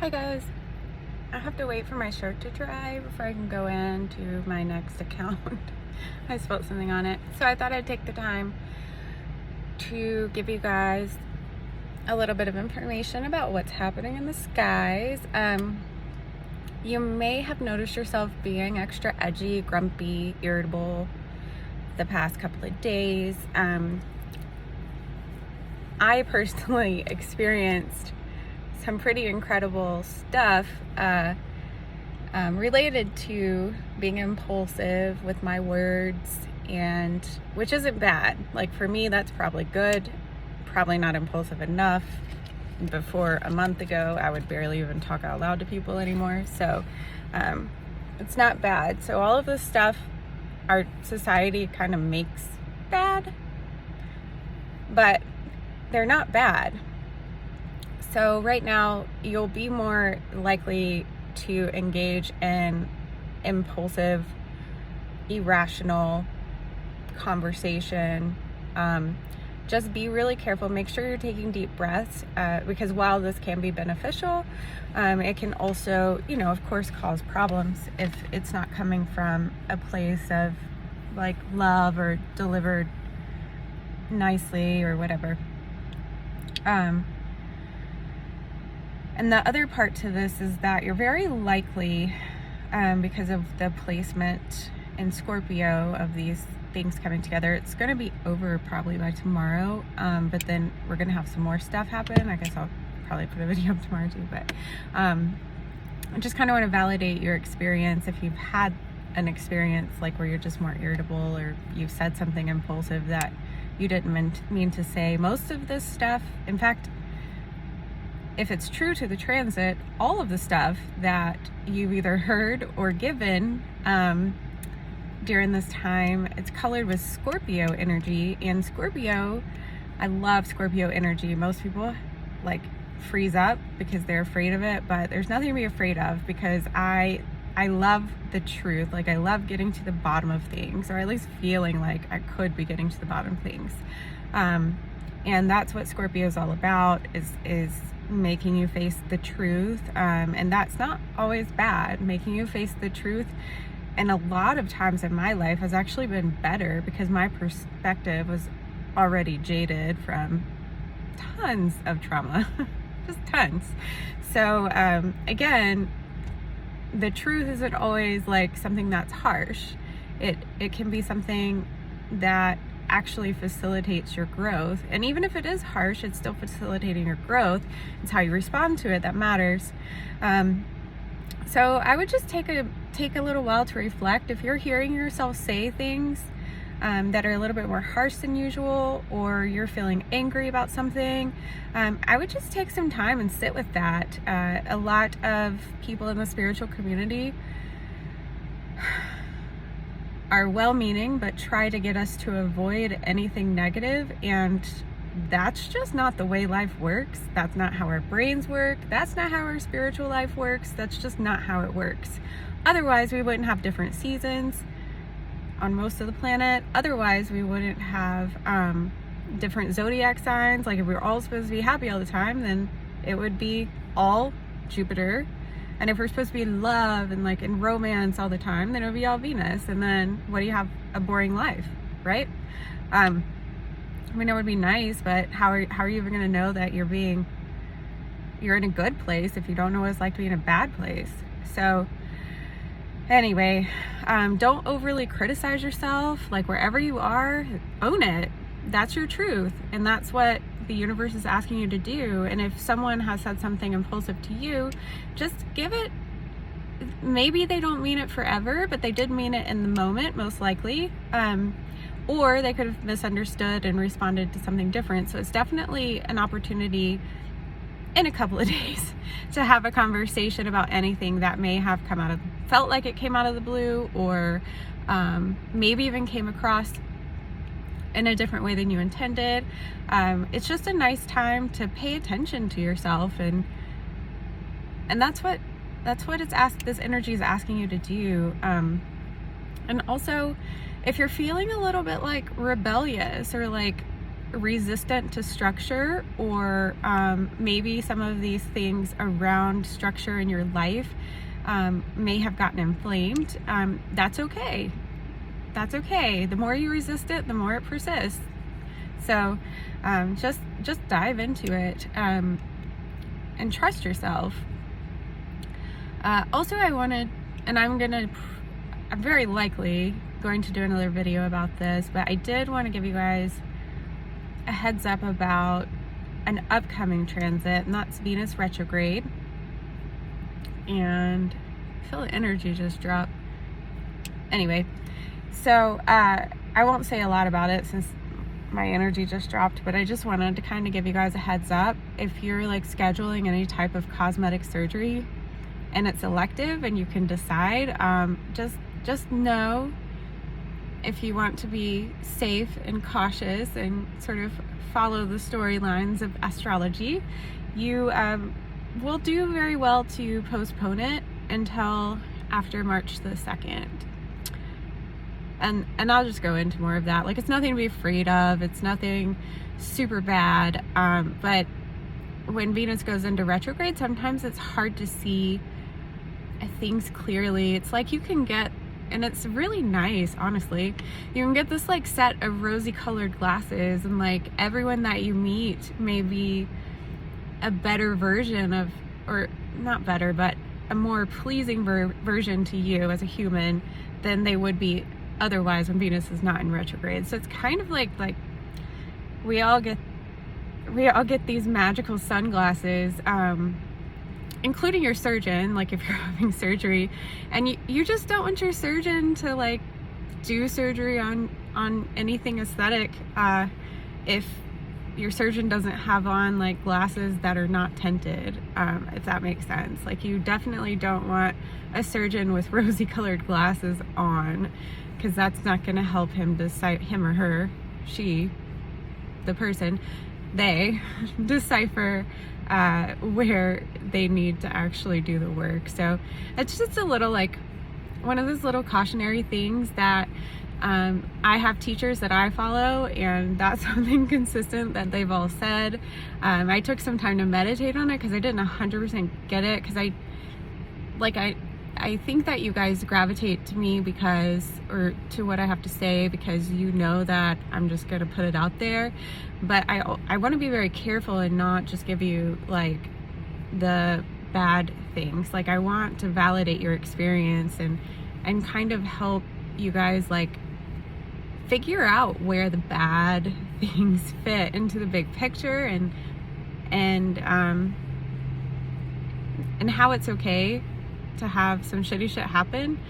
Hi guys, I have to wait for my shirt to dry before I can go into my next account. I spilled something on it. So I thought I'd take the time to give you guys a little bit of information about what's happening in the skies. You may have noticed yourself being extra edgy, grumpy, irritable the past couple of days. I personally experienced some pretty incredible stuff related to being impulsive with my words, and which isn't bad. Like, for me, that's probably good. Probably not impulsive enough. Before a month ago, I would barely even talk out loud to people anymore. So it's not bad. So all of this stuff our society kind of makes bad, but they're not bad. So right now, you'll be more likely to engage in impulsive, irrational conversation. Just be really careful. Make sure you're taking deep breaths, because while this can be beneficial, it can also, of course, cause problems if it's not coming from a place of like love or delivered nicely or whatever. And the other part to this is that you're very likely, because of the placement in Scorpio of these things coming together, it's going to be over probably by tomorrow, but then we're going to have some more stuff happen. I guess I'll probably put a video up tomorrow too, but I just kind of want to validate your experience. If you've had an experience like where you're just more irritable, or you've said something impulsive that you didn't mean to say, most of this stuff, in fact, if it's true to the transit, all of the stuff that you've either heard or given during this time, it's colored with Scorpio energy. And Scorpio, I love Scorpio energy. Most people like freeze up because they're afraid of it, but there's nothing to be afraid of, because I love the truth. Like, I love getting to the bottom of things, or at least feeling like I could be getting to the bottom of things. And that's what Scorpio is all about, is making you face the truth. And that's not always bad. Making you face the truth, and a lot of times in my life, has actually been better, because my perspective was already jaded from tons of trauma. Just tons. So again, the truth isn't always like something that's harsh. It can be something that actually facilitates your growth. And even if it is harsh, it's still facilitating your growth. It's how you respond to it that matters. So I would just take a little while to reflect. If you're hearing yourself say things that are a little bit more harsh than usual, or you're feeling angry about something, I would just take some time and sit with that. A lot of people in the spiritual community are well-meaning, but try to get us to avoid anything negative, and that's just not the way life works. That's not how our brains work. That's not how our spiritual life works. That's just not how it works. Otherwise, we wouldn't have different seasons on most of the planet. Otherwise, we wouldn't have different zodiac signs. Like, if we were all supposed to be happy all the time, then it would be all Jupiter. And if we're supposed to be in love and like in romance all the time, then it would be all Venus. And then what do you have? A boring life, right? I mean, it would be nice, but how are you even going to know that you're in a good place if you don't know what it's like to be in a bad place? So anyway, don't overly criticize yourself. Like, wherever you are, own it. That's your truth, and that's what the universe is asking you to do. And if someone has said something impulsive to you, just give it. Maybe they don't mean it forever, but they did mean it in the moment, most likely. Or they could have misunderstood and responded to something different. So it's definitely an opportunity in a couple of days to have a conversation about anything that may have felt like it came out of the blue, or maybe even came across in a different way than you intended. It's just a nice time to pay attention to yourself, and that's what this energy is asking you to do. And also, if you're feeling a little bit like rebellious, or like resistant to structure, or maybe some of these things around structure in your life may have gotten inflamed, that's okay. That's okay. The more you resist it, the more it persists. So just dive into it and trust yourself. Also, I'm very likely going to do another video about this, but I did want to give you guys a heads up about an upcoming transit, and that's Venus retrograde. And I feel the energy just drop. Anyway, so I won't say a lot about it since my energy just dropped, but I just wanted to kind of give you guys a heads up. If you're like scheduling any type of cosmetic surgery and it's elective and you can decide, just know, if you want to be safe and cautious and sort of follow the storylines of astrology, you will do very well to postpone it until after March the 2nd. And I'll just go into more of that. Like, it's nothing to be afraid of. It's nothing super bad. But when Venus goes into retrograde, sometimes it's hard to see things clearly. It's like you can get, and it's really nice, honestly, you can get this like set of rosy colored glasses, and like everyone that you meet may be a better version of, or not better, but a more pleasing version to you as a human than they would be otherwise when Venus is not in retrograde. So it's kind of like we all get these magical sunglasses, including your surgeon, like if you're having surgery and you just don't want your surgeon to like do surgery on anything aesthetic, if your surgeon doesn't have on like glasses that are not tinted, if that makes sense. Like, you definitely don't want a surgeon with rosy colored glasses on, because that's not going to help him decide, him or her, she, the person, they decipher where they need to actually do the work. So it's just a little, like, one of those little cautionary things that I have teachers that I follow, and that's something consistent that they've all said. I took some time to meditate on it because I didn't 100% get it, because I think that you guys gravitate to me because, or to what I have to say, because you know that I'm just going to put it out there. But I want to be very careful and not just give you like the bad things. Like, I want to validate your experience and kind of help you guys like figure out where the bad things fit into the big picture, and how it's okay to have some shitty shit happen,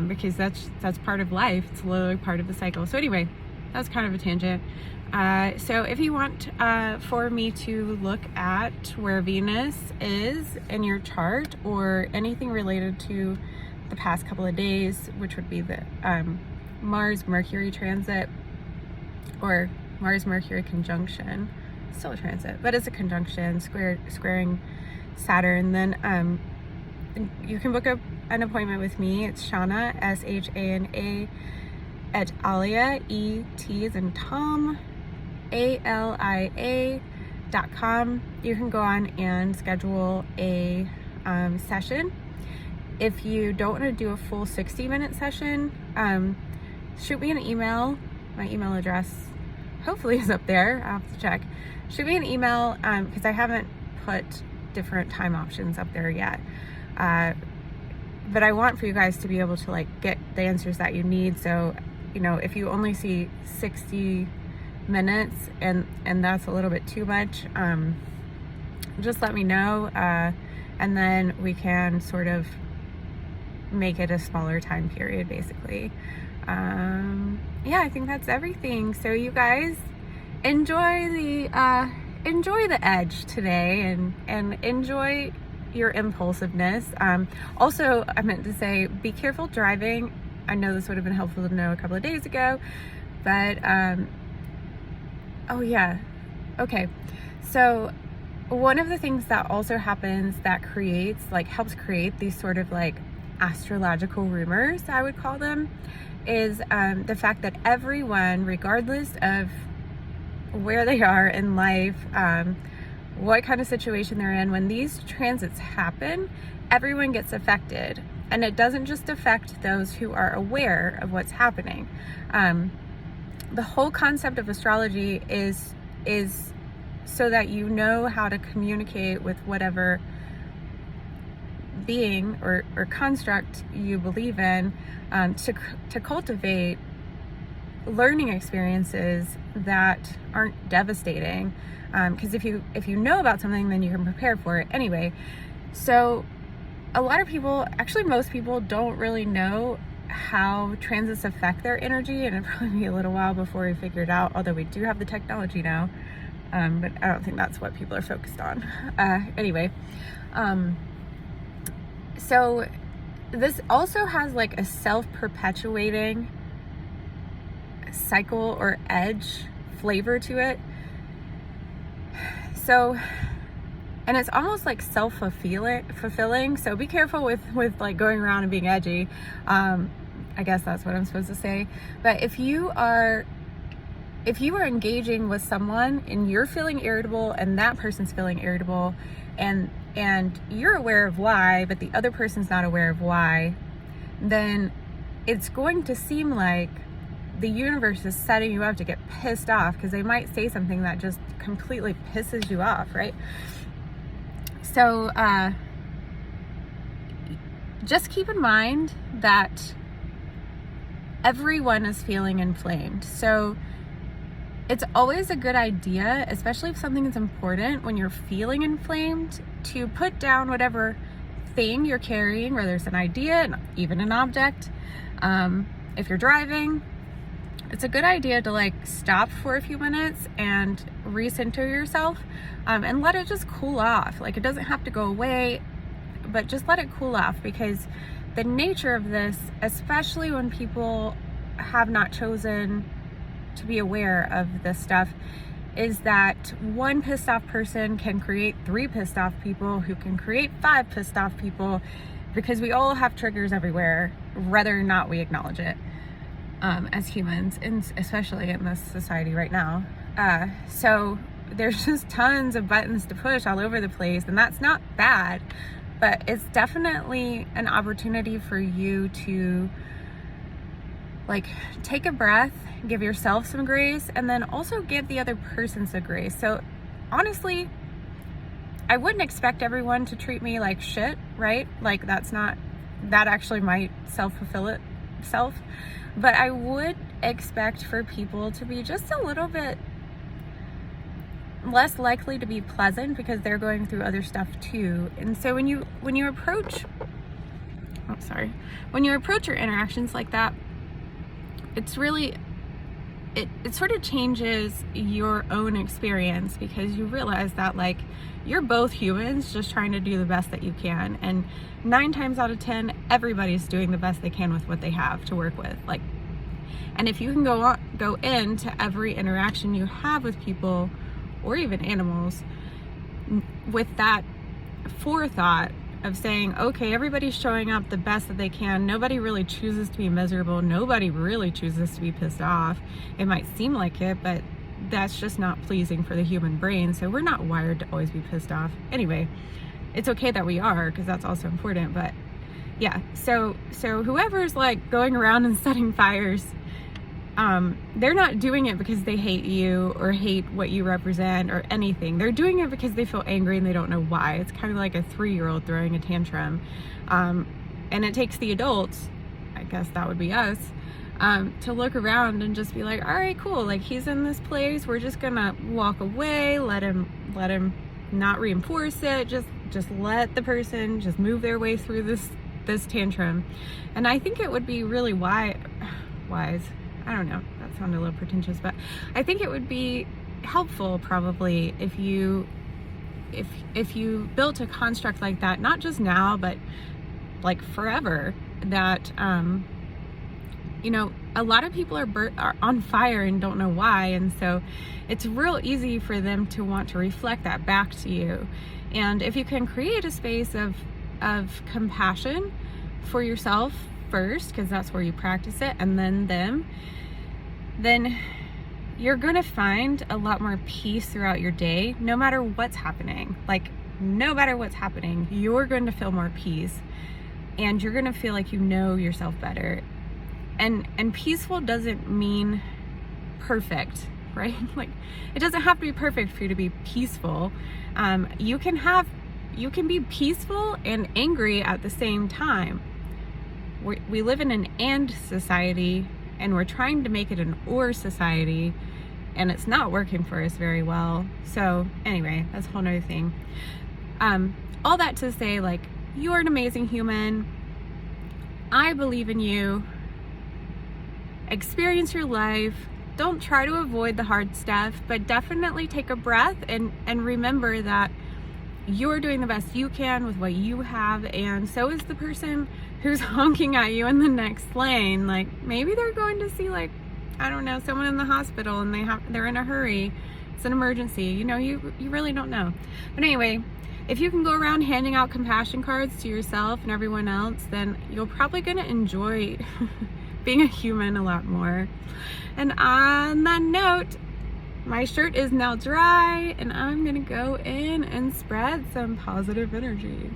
because that's part of life. It's literally part of the cycle. So anyway, that's kind of a tangent. So if you want for me to look at where Venus is in your chart, or anything related to the past couple of days, which would be the Mars Mercury transit, or Mars Mercury conjunction, still a transit, but it's a conjunction squaring Saturn, then you can book an appointment with me. It's Shana, Shana, at Alia, E-T as in Tom, ALIA.com. You can go on and schedule a session. If you don't want to do a full 60-minute session, shoot me an email. My email address hopefully is up there. I'll have to check. Shoot me an email, because I haven't put different time options up there yet. But I want for you guys to be able to like get the answers that you need. So, you know, if you only see 60 minutes and that's a little bit too much, just let me know, and then we can sort of make it a smaller time period, basically. Yeah, I think that's everything. So you guys enjoy the edge today, and enjoy your impulsiveness. Also, I meant to say, be careful driving. I know this would have been helpful to know a couple of days ago, but oh yeah, okay. So one of the things that also happens that helps create these sort of like astrological rumors, I would call them, is the fact that everyone, regardless of where they are in life, what kind of situation they're in. When these transits happen, everyone gets affected, and it doesn't just affect those who are aware of what's happening. The whole concept of astrology is so that you know how to communicate with whatever being or construct you believe in, to cultivate learning experiences that aren't devastating, because if you know about something, then you can prepare for it anyway. So a lot of people, actually most people, don't really know how transits affect their energy, and it'll probably be a little while before we figure it out, although we do have the technology now, but I don't think that's what people are focused on. Anyway, so this also has like a self-perpetuating cycle or edge flavor to it. So, and it's almost like self-fulfilling. So be careful with like going around and being edgy. I guess that's what I'm supposed to say. But if you are engaging with someone and you're feeling irritable and that person's feeling irritable, and you're aware of why, but the other person's not aware of why, then it's going to seem like the universe is setting you up to get pissed off, because they might say something that just completely pisses you off, right? So just keep in mind that everyone is feeling inflamed. So it's always a good idea, especially if something is important, when you're feeling inflamed, to put down whatever thing you're carrying, whether it's an idea, even an object. If you're driving, it's a good idea to like stop for a few minutes and recenter yourself, and let it just cool off. Like, it doesn't have to go away, but just let it cool off, because the nature of this, especially when people have not chosen to be aware of this stuff, is that one pissed off person can create 3 pissed off people, who can create 5 pissed off people, because we all have triggers everywhere, whether or not we acknowledge it, as humans, and especially in this society right now. So there's just tons of buttons to push all over the place, and that's not bad, but it's definitely an opportunity for you to like take a breath, give yourself some grace, and then also give the other person some grace. So honestly, I wouldn't expect everyone to treat me like shit, right? Like, that actually might self-fulfill itself, but I would expect for people to be just a little bit less likely to be pleasant, because they're going through other stuff too. And so when you approach your interactions like that, it's really, it sort of changes your own experience, because you realize that like you're both humans just trying to do the best that you can, and 9 times out of 10 everybody's doing the best they can with what they have to work with. Like, and if you can go into every interaction you have with people, or even animals, with that forethought of saying, okay, everybody's showing up the best that they can. Nobody really chooses to be miserable. Nobody really chooses to be pissed off. It might seem like it, but that's just not pleasing for the human brain. So we're not wired to always be pissed off. Anyway, it's okay that we are, because that's also important. But yeah, so whoever's like going around and setting fires, they're not doing it because they hate you or hate what you represent or anything. They're doing it because they feel angry and they don't know why. It's kind of like a 3-year-old throwing a tantrum. And it takes the adults, I guess that would be us, to look around and just be like, all right, cool. Like, he's in this place. We're just gonna walk away, let him not reinforce it. Just let the person just move their way through this tantrum. And I think it would be really wise. I don't know, that sounded a little pretentious, but I think it would be helpful probably if you built a construct like that, not just now, but like forever, that you know, a lot of people are on fire and don't know why, and so it's real easy for them to want to reflect that back to you. And if you can create a space of compassion for yourself first, because that's where you practice it, and then them, then you're gonna find a lot more peace throughout your day, no matter what's happening. Like, no matter what's happening, you're going to feel more peace, and you're gonna feel like you know yourself better. And peaceful doesn't mean perfect, right? Like, it doesn't have to be perfect for you to be peaceful. You can be peaceful and angry at the same time. We live in an and society, and we're trying to make it an or society, and it's not working for us very well. So anyway, that's a whole nother thing. All that to say, like, you're an amazing human. I believe in you. Experience your life. Don't try to avoid the hard stuff, but definitely take a breath and remember that you're doing the best you can with what you have, and so is the person who's honking at you in the next lane. Like, maybe they're going to see, like, I don't know, someone in the hospital, and they're in a hurry. It's an emergency. You know, you really don't know. But anyway, if you can go around handing out compassion cards to yourself and everyone else, then you're probably going to enjoy being a human a lot more. And on that note, my shirt is now dry, and I'm gonna go in and spread some positive energy.